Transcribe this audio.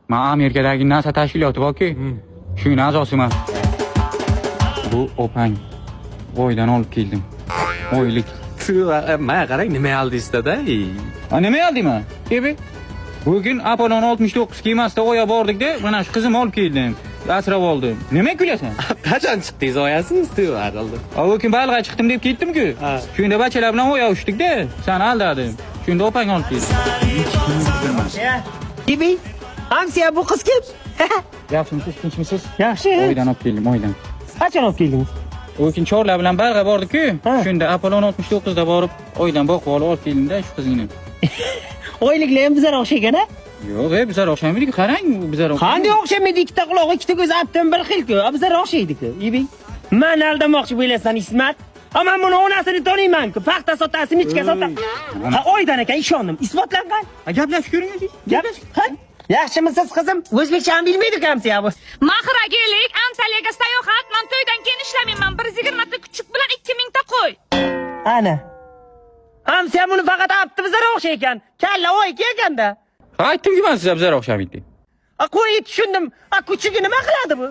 Men Amerikadagi NASA tashkiloti borku. Shuni a'zosiman. Bu opang. Oydan olib keldim. Oylik. Men qarang nima aldingizda-da? Nima oldingmi? Ebi. Bugün Apollon 69 kemasida oya bordik-da, mana shu qizim olib keldim. Asrab oldim. Nima kulasan? Qachon chiqdingiz oyasiz Stewart oldi? O kun balg'a chiqdim deb ketdim-ku. Shunda bachalar bilan oya ushdik-da. Seni aldadim. Shunda opang olib keldi. Gibi. Hamsiya bu qiz kim? Yaxshimisiz, tinchmisiz? Yaxshi. Oydan olib keldim, oydan. Qachon olib keldingiz? O kun chorlar bilan balg'a bordik-ku. Shunda Apollon 69 da borib, oydan boqib olib keldim-da shu qizingni. Oyliklar ham bizlar o'xshagan-a? Yo'q, bizlar o'xshamaydi-ku. Qarang, bizlar Qanday o'xshamaydi? Ikkita quloq, ikkita ko'z atdan bir xil-ku. Bizlar o'xshaydi-ku. Ibi. Men aldamoqchi bo'ylasan, Ismat. Ama buni onasini taniyman-ku. Paxta sotasi, michka sotasi. Ha, oydan ekan, ishondim. Isbotlangan. gaplashib ko'ring-chi. Gaplash. Ha? Yaxshimisiz qizim? O'zbekcha ham bilmaydi-ku hamsiya bu. Mahra kelik, Antaliyaga sayohat, men to'ydan keyin ishlamayman. 120 ta kuchuk bilan 2000 ta qo'y. Ana. Hamsiya buni faqat apti bizlar o'xshaykan. Kalla o'y kelganda. Aytdim-ku men sizga bizlar o'xshamaydi. Qo'y tushundim. Kuchugi nima qiladi bu?